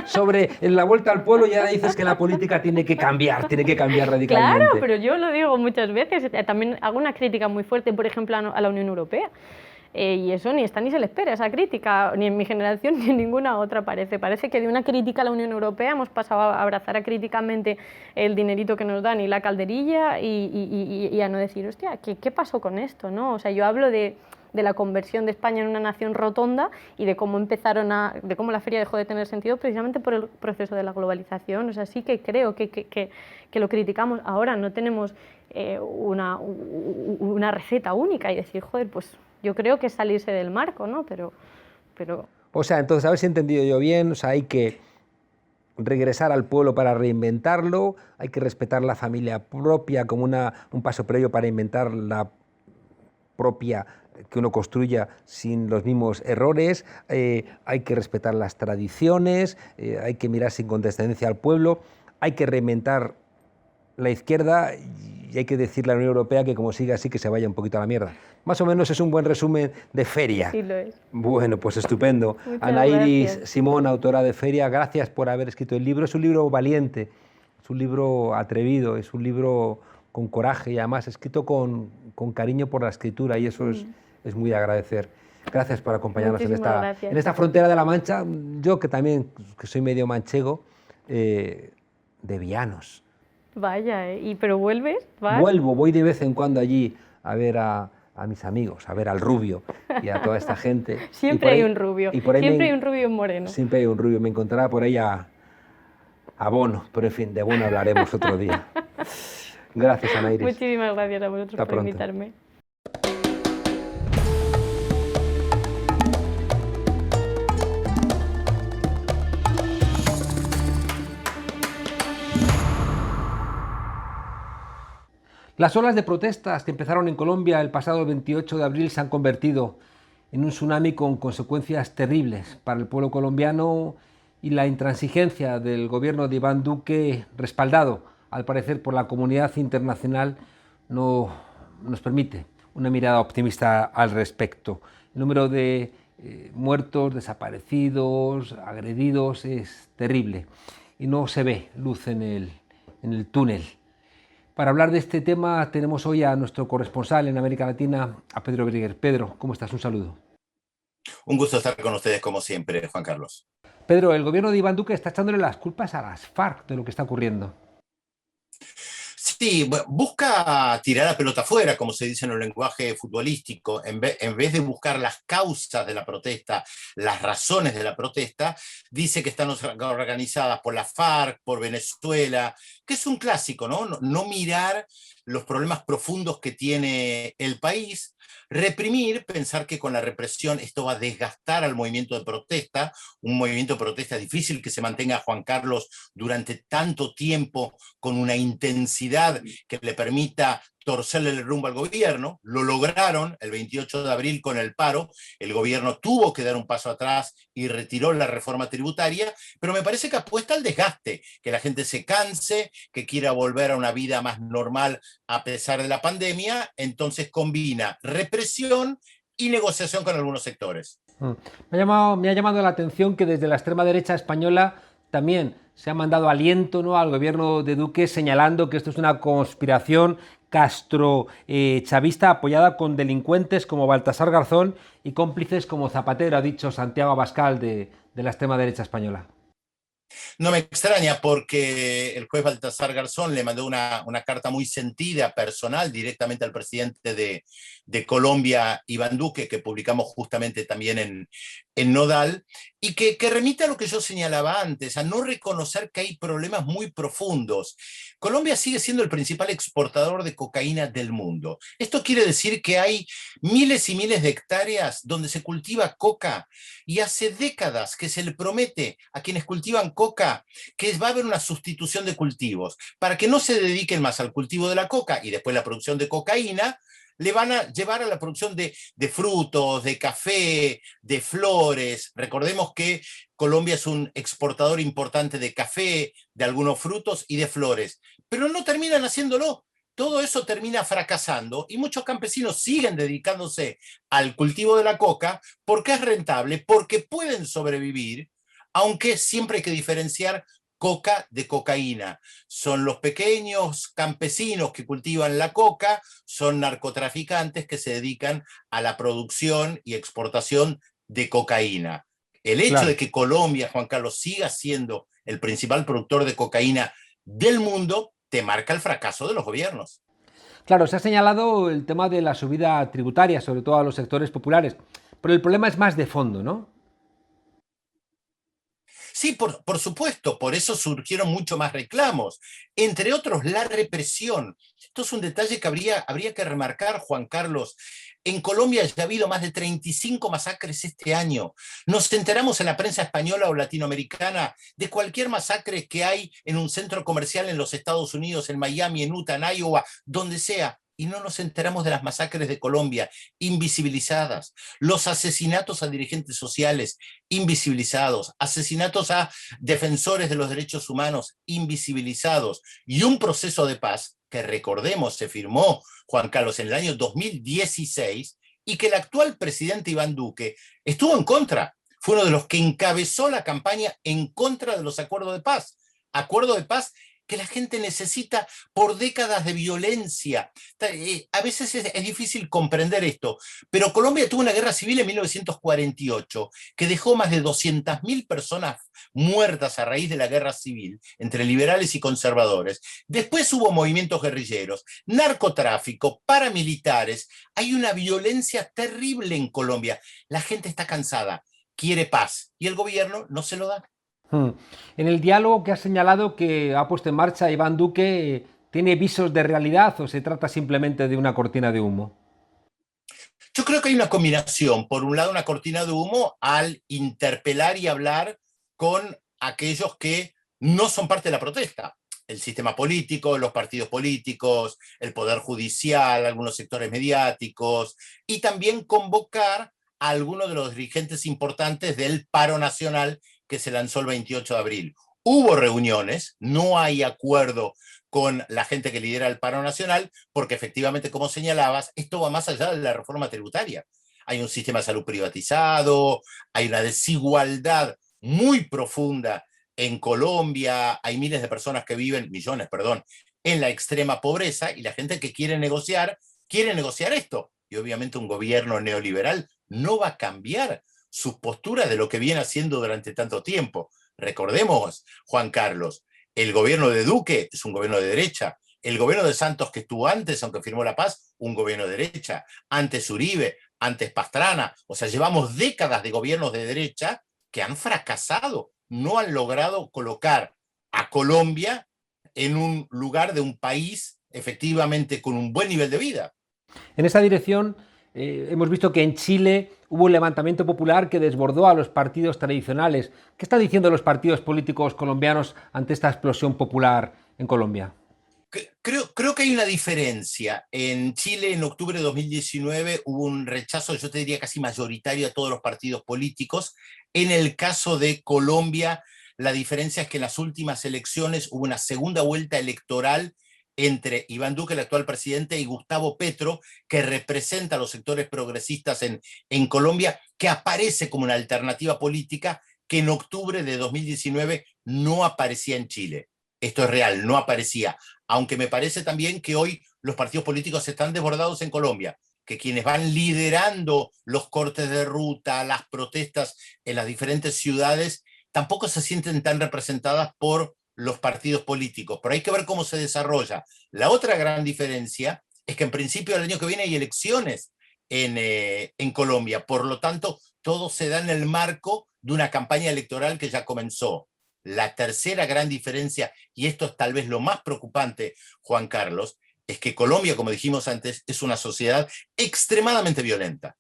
sobre la vuelta al pueblo y ya dices que la política tiene que cambiar radicalmente. Claro, pero yo lo digo muchas veces. También hago una crítica muy fuerte, por ejemplo, a la Unión Europea. Y eso ni está ni se le espera, esa crítica, ni en mi generación ni en ninguna otra parece. Parece que de una crítica a la Unión Europea hemos pasado a abrazar críticamente el dinerito que nos dan y la calderilla y a no decir, hostia, ¿qué pasó con esto? ¿No? O sea, yo hablo de la conversión de España en una nación rotonda y de cómo de cómo la feria dejó de tener sentido precisamente por el proceso de la globalización. O sea, sí que creo que lo criticamos. Ahora no tenemos una receta única y decir, joder, pues yo creo que es salirse del marco, ¿no? Pero... O sea, entonces, a ver si he entendido yo bien, o sea, hay que regresar al pueblo para reinventarlo, hay que respetar la familia propia como un paso previo para inventar la propia que uno construya sin los mismos errores, hay que respetar las tradiciones, hay que mirar sin condescendencia al pueblo, hay que reinventar la izquierda y hay que decirle a la Unión Europea que como siga así que se vaya un poquito a la mierda. Más o menos es un buen resumen de Feria. Sí lo es. Bueno, pues estupendo. Muchas Ana Iris gracias. Simón, autora de Feria, gracias por haber escrito el libro. Es un libro valiente, es un libro atrevido, es un libro con coraje y además escrito con cariño por la escritura y eso es muy de agradecer. Gracias por acompañarnos en esta frontera de la Mancha. Yo que también que soy medio manchego, de Vianos. Vaya, pero ¿vuelves? ¿Vas? Vuelvo, voy de vez en cuando allí a ver a mis amigos, a ver al Rubio y a toda esta gente. Siempre hay un Rubio, siempre hay un Rubio moreno. Siempre hay un Rubio, me encontrará por ahí a Bono, pero en fin, de Bono hablaremos otro día. Gracias, Ana Iris. Muchísimas gracias a vosotros por invitarme. Las olas de protestas que empezaron en Colombia el pasado 28 de abril se han convertido en un tsunami con consecuencias terribles para el pueblo colombiano y la intransigencia del gobierno de Iván Duque, respaldado al parecer por la comunidad internacional, no nos permite una mirada optimista al respecto. El número de muertos, desaparecidos, agredidos es terrible y no se ve luz en el túnel. Para hablar de este tema tenemos hoy a nuestro corresponsal en América Latina, a Pedro Briguer. Pedro, ¿cómo estás? Un saludo. Un gusto estar con ustedes como siempre, Juan Carlos. Pedro, el gobierno de Iván Duque está echándole las culpas a las FARC de lo que está ocurriendo. Sí, busca tirar la pelota afuera, como se dice en el lenguaje futbolístico, en vez de buscar las causas de la protesta, las razones de la protesta, dice que están organizadas por la FARC, por Venezuela, que es un clásico, ¿no? No mirar los problemas profundos que tiene el país, reprimir, pensar que con la represión esto va a desgastar al movimiento de protesta, un movimiento de protesta difícil que se mantenga, Juan Carlos, durante tanto tiempo con una intensidad que le permita torcerle el rumbo al gobierno, lo lograron el 28 de abril con el paro, el gobierno tuvo que dar un paso atrás y retiró la reforma tributaria, pero me parece que apuesta al desgaste, que la gente se canse, que quiera volver a una vida más normal a pesar de la pandemia, entonces combina represión y negociación con algunos sectores. Me ha llamado la atención que desde la extrema derecha española también se ha mandado aliento, ¿no?, al gobierno de Duque, señalando que esto es una conspiración castro-chavista apoyada con delincuentes como Baltasar Garzón y cómplices como Zapatero, ha dicho Santiago Abascal de la extrema derecha española. No me extraña porque el juez Baltasar Garzón le mandó una carta muy sentida, personal, directamente al presidente de Colombia, Iván Duque, que publicamos justamente también en Nodal, y que remite a lo que yo señalaba antes, a no reconocer que hay problemas muy profundos. Colombia sigue siendo el principal exportador de cocaína del mundo. Esto quiere decir que hay miles y miles de hectáreas donde se cultiva coca y hace décadas que se le promete a quienes cultivan coca que va a haber una sustitución de cultivos para que no se dediquen más al cultivo de la coca y después la producción de cocaína. Le van a llevar a la producción de frutos, de café, de flores. Recordemos que Colombia es un exportador importante de café, de algunos frutos y de flores, pero no terminan haciéndolo. Todo eso termina fracasando y muchos campesinos siguen dedicándose al cultivo de la coca porque es rentable, porque pueden sobrevivir, aunque siempre hay que diferenciar coca de cocaína. Son los pequeños campesinos que cultivan la coca, son narcotraficantes que se dedican a la producción y exportación de cocaína. El hecho de que Colombia, Juan Carlos, siga siendo el principal productor de cocaína del mundo, te marca el fracaso de los gobiernos. Claro, se ha señalado el tema de la subida tributaria, sobre todo a los sectores populares, pero el problema es más de fondo, ¿no? Sí, por supuesto, por eso surgieron mucho más reclamos, entre otros la represión. Esto es un detalle que habría que remarcar, Juan Carlos. En Colombia ya ha habido más de 35 masacres este año. Nos enteramos en la prensa española o latinoamericana de cualquier masacre que hay en un centro comercial en los Estados Unidos, en Miami, en Utah, en Iowa, donde sea. Y no nos enteramos de las masacres de Colombia, invisibilizadas, los asesinatos a dirigentes sociales, invisibilizados, asesinatos a defensores de los derechos humanos, invisibilizados, y un proceso de paz que, recordemos, se firmó, Juan Carlos, en el año 2016, y que el actual presidente Iván Duque estuvo en contra. Fue uno de los que encabezó la campaña en contra de los acuerdos de paz. Acuerdo de paz que la gente necesita por décadas de violencia. A veces es difícil comprender esto, pero Colombia tuvo una guerra civil en 1948 que dejó más de 200.000 personas muertas a raíz de la guerra civil entre liberales y conservadores. Después hubo movimientos guerrilleros, narcotráfico, paramilitares. Hay una violencia terrible en Colombia. La gente está cansada, quiere paz y el gobierno no se lo da. En el diálogo que ha señalado que ha puesto en marcha Iván Duque, ¿tiene visos de realidad o se trata simplemente de una cortina de humo? Yo creo que hay una combinación. Por un lado, una cortina de humo al interpelar y hablar con aquellos que no son parte de la protesta. El sistema político, los partidos políticos, el poder judicial, algunos sectores mediáticos, y también convocar a algunos de los dirigentes importantes del paro nacional que se lanzó el 28 de abril. Hubo reuniones, no hay acuerdo con la gente que lidera el paro nacional, porque efectivamente, como señalabas, esto va más allá de la reforma tributaria. Hay un sistema de salud privatizado, hay una desigualdad muy profunda en Colombia, hay miles de personas que viven, millones, perdón, en la extrema pobreza, y la gente que quiere negociar esto. Y obviamente un gobierno neoliberal no va a cambiar sus posturas de lo que viene haciendo durante tanto tiempo. Recordemos, Juan Carlos, el gobierno de Duque es un gobierno de derecha. El gobierno de Santos que estuvo antes, aunque firmó la paz, un gobierno de derecha. Antes Uribe, antes Pastrana. O sea, llevamos décadas de gobiernos de derecha que han fracasado. No han logrado colocar a Colombia en un lugar de un país efectivamente con un buen nivel de vida. En esa dirección, hemos visto que en Chile hubo un levantamiento popular que desbordó a los partidos tradicionales. ¿Qué están diciendo los partidos políticos colombianos ante esta explosión popular en Colombia? Creo que hay una diferencia. En Chile, en octubre de 2019, hubo un rechazo, yo te diría casi mayoritario, a todos los partidos políticos. En el caso de Colombia, la diferencia es que en las últimas elecciones hubo una segunda vuelta electoral entre Iván Duque, el actual presidente, y Gustavo Petro, que representa a los sectores progresistas en Colombia, que aparece como una alternativa política que en octubre de 2019 no aparecía en Chile. Esto es real, no aparecía. Aunque me parece también que hoy los partidos políticos están desbordados en Colombia, que quienes van liderando los cortes de ruta, las protestas en las diferentes ciudades, tampoco se sienten tan representadas por los partidos políticos, pero hay que ver cómo se desarrolla. La otra gran diferencia es que en principio el año que viene hay elecciones en Colombia, por lo tanto todo se da en el marco de una campaña electoral que ya comenzó. La tercera gran diferencia, y esto es tal vez lo más preocupante, Juan Carlos, es que Colombia, como dijimos antes, es una sociedad extremadamente violenta,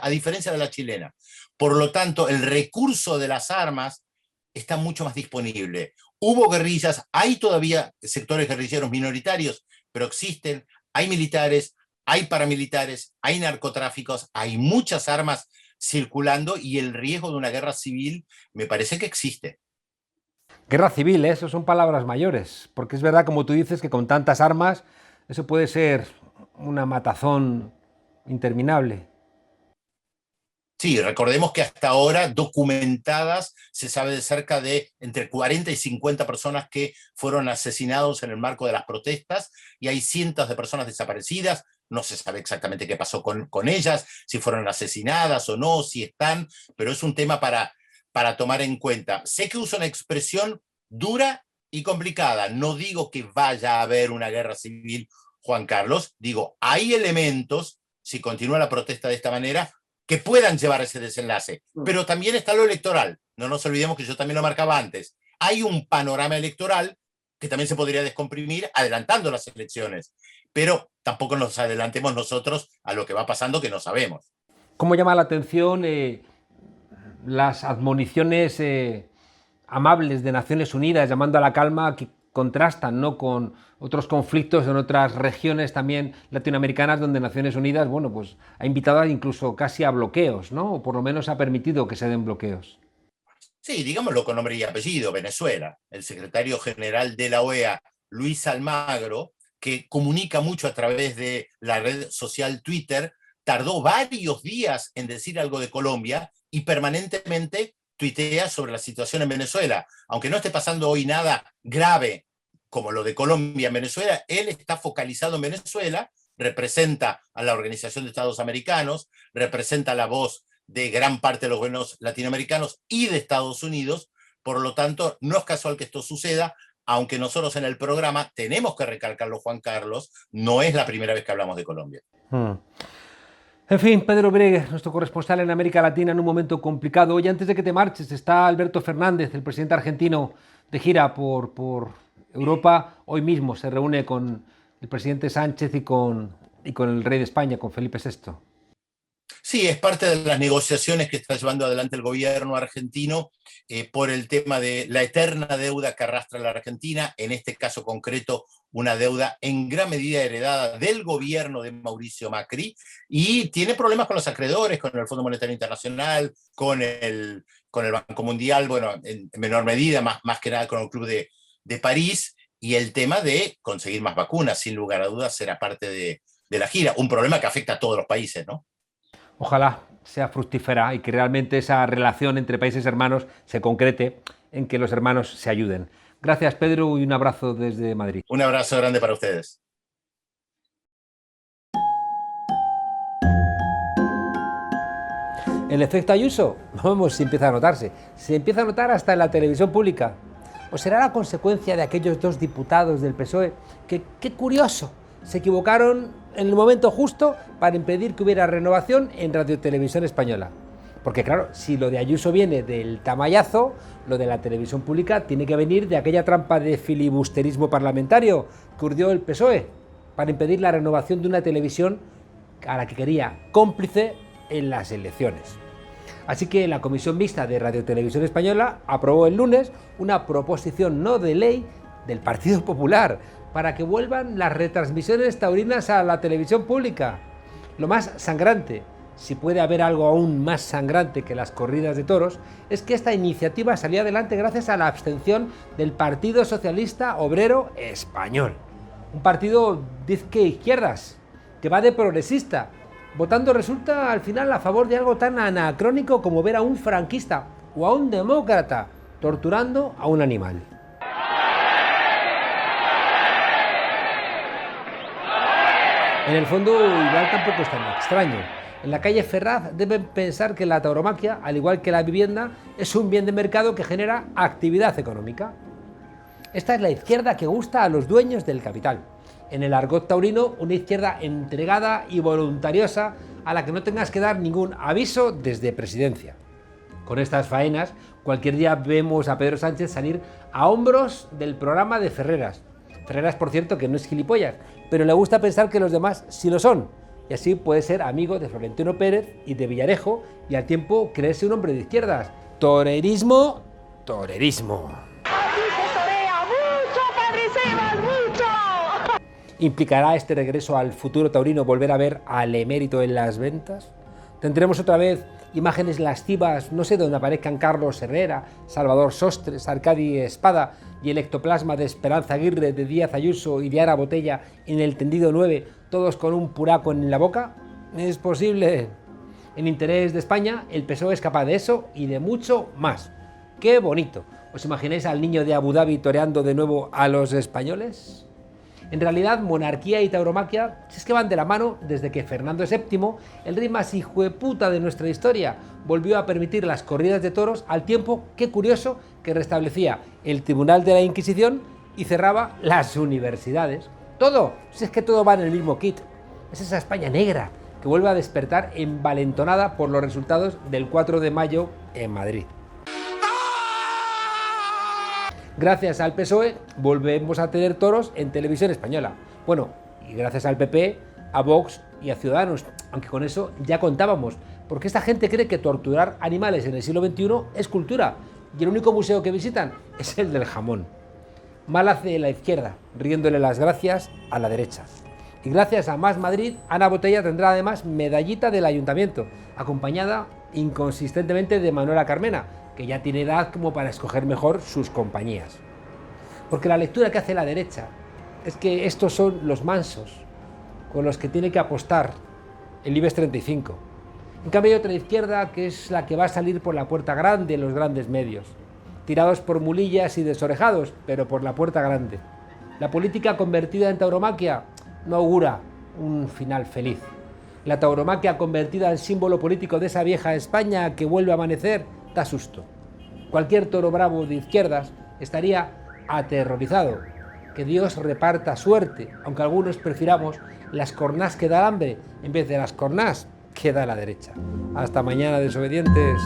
a diferencia de la chilena. Por lo tanto, el recurso de las armas está mucho más disponible. Hubo guerrillas, hay todavía sectores guerrilleros minoritarios, pero existen, hay militares, hay paramilitares, hay narcotráficos, hay muchas armas circulando y el riesgo de una guerra civil me parece que existe. Guerra civil, ¿eh? Eso son palabras mayores, porque es verdad, como tú dices, que con tantas armas eso puede ser una matazón interminable. Sí, recordemos que hasta ahora documentadas se sabe de cerca de entre 40 y 50 personas que fueron asesinados en el marco de las protestas y hay cientos de personas desaparecidas. No se sabe exactamente qué pasó con ellas, si fueron asesinadas o no, si están, pero es un tema para tomar en cuenta. Sé que uso una expresión dura y complicada. No digo que vaya a haber una guerra civil, Juan Carlos. Digo, hay elementos, si continúa la protesta de esta manera, que puedan llevar a ese desenlace. Pero también está lo electoral. No nos olvidemos que yo también lo marcaba antes. Hay un panorama electoral que también se podría descomprimir adelantando las elecciones. Pero tampoco nos adelantemos nosotros a lo que va pasando, que no sabemos. ¿Cómo llama la atención las admoniciones amables de Naciones Unidas llamando a la calma, que contrastan, ¿no?, con otros conflictos en otras regiones también latinoamericanas donde Naciones Unidas, bueno, pues ha invitado incluso casi a bloqueos, ¿no?, o por lo menos ha permitido que se den bloqueos? Sí, digámoslo con nombre y apellido, Venezuela. El secretario general de la OEA, Luis Almagro, que comunica mucho a través de la red social Twitter, tardó varios días en decir algo de Colombia y permanentemente tuitea sobre la situación en Venezuela. Aunque no esté pasando hoy nada grave como lo de Colombia en Venezuela, él está focalizado en Venezuela, representa a la Organización de Estados Americanos, representa la voz de gran parte de los gobiernos latinoamericanos y de Estados Unidos. Por lo tanto, no es casual que esto suceda, aunque nosotros en el programa tenemos que recalcarlo, Juan Carlos, no es la primera vez que hablamos de Colombia. En fin, Pedro Bregue, nuestro corresponsal en América Latina en un momento complicado. Hoy, antes de que te marches, está Alberto Fernández, el presidente argentino, de gira por Europa. Hoy mismo se reúne con el presidente Sánchez y con el rey de España, con Felipe VI. Sí, es parte de las negociaciones que está llevando adelante el gobierno argentino por el tema de la eterna deuda que arrastra la Argentina, en este caso concreto una deuda en gran medida heredada del gobierno de Mauricio Macri, y tiene problemas con los acreedores, con el Fondo Monetario Internacional, con el Banco Mundial, bueno, en menor medida, más que nada con el Club de París, y el tema de conseguir más vacunas, sin lugar a dudas, será parte de la gira, un problema que afecta a todos los países, ¿no? Ojalá sea fructífera y que realmente esa relación entre países hermanos se concrete en que los hermanos se ayuden. Gracias, Pedro, y un abrazo desde Madrid. Un abrazo grande para ustedes. El efecto Ayuso, vamos, si empieza a notarse. Se empieza a notar hasta en la televisión pública. ¿O será la consecuencia de aquellos dos diputados del PSOE que, qué curioso, se equivocaron en el momento justo para impedir que hubiera renovación en Radio Televisión Española? Porque claro, si lo de Ayuso viene del tamallazo, lo de la televisión pública tiene que venir de aquella trampa de filibusterismo parlamentario que urdió el PSOE para impedir la renovación de una televisión a la que quería cómplice en las elecciones. Así que la Comisión Mixta de Radio Televisión Española aprobó el lunes una proposición no de ley del Partido Popular, para que vuelvan las retransmisiones taurinas a la televisión pública. Lo más sangrante, si puede haber algo aún más sangrante que las corridas de toros, es que esta iniciativa salió adelante gracias a la abstención del Partido Socialista Obrero Español. Un partido de izquierdas, que va de progresista, votando resulta al final a favor de algo tan anacrónico como ver a un franquista o a un demócrata torturando a un animal. En el fondo, igual tampoco es tan extraño. En la calle Ferraz deben pensar que la tauromaquia, al igual que la vivienda, es un bien de mercado que genera actividad económica. Esta es la izquierda que gusta a los dueños del capital. En el argot taurino, una izquierda entregada y voluntariosa a la que no tengas que dar ningún aviso desde presidencia. Con estas faenas, cualquier día vemos a Pedro Sánchez salir a hombros del programa de Ferreras. Ferreras, por cierto, que no es gilipollas, pero le gusta pensar que los demás sí lo son. Y así puede ser amigo de Florentino Pérez y de Villarejo y al tiempo creerse un hombre de izquierdas. Torerismo, torerismo. ¡Aquí se torea mucho, Padre Sebas, mucho! ¿Implicará este regreso al futuro taurino volver a ver al emérito en las ventas? ¿Tendremos otra vez imágenes lascivas, no sé, donde aparezcan Carlos Herrera, Salvador Sostres, Arcadi Espada y el ectoplasma de Esperanza Aguirre, de Díaz Ayuso y de Ana Botella en el tendido 9, todos con un puraco en la boca? Es posible. En interés de España, el PSOE es capaz de eso y de mucho más. ¡Qué bonito! ¿Os imagináis al niño de Abu Dhabi toreando de nuevo a los españoles? En realidad, monarquía y tauromaquia es que van de la mano desde que Fernando VII, el rey más hijueputa de nuestra historia, volvió a permitir las corridas de toros al tiempo, qué curioso, que restablecía el Tribunal de la Inquisición y cerraba las universidades. Todo, si es que todo va en el mismo kit. Es esa España negra que vuelve a despertar envalentonada por los resultados del 4 de mayo en Madrid. Gracias al PSOE volvemos a tener toros en televisión española. Bueno, y gracias al PP, a Vox y a Ciudadanos, aunque con eso ya contábamos, porque esta gente cree que torturar animales en el siglo XXI es cultura y el único museo que visitan es el del jamón. Mal hace la izquierda, riéndole las gracias a la derecha. Y gracias a Más Madrid, Ana Botella tendrá además medallita del ayuntamiento, acompañada inconsistentemente de Manuela Carmena, que ya tiene edad como para escoger mejor sus compañías. Porque la lectura que hace la derecha es que estos son los mansos con los que tiene que apostar el IBEX 35. En cambio hay otra izquierda que es la que va a salir por la puerta grande en los grandes medios, tirados por mulillas y desorejados, pero por la puerta grande. La política convertida en tauromaquia no augura un final feliz. La tauromaquia convertida en símbolo político de esa vieja España que vuelve a amanecer da susto. Cualquier toro bravo de izquierdas estaría aterrorizado. Que Dios reparta suerte, aunque algunos prefiramos las cornás que da el hambre en vez de las cornás que da la derecha. Hasta mañana, desobedientes.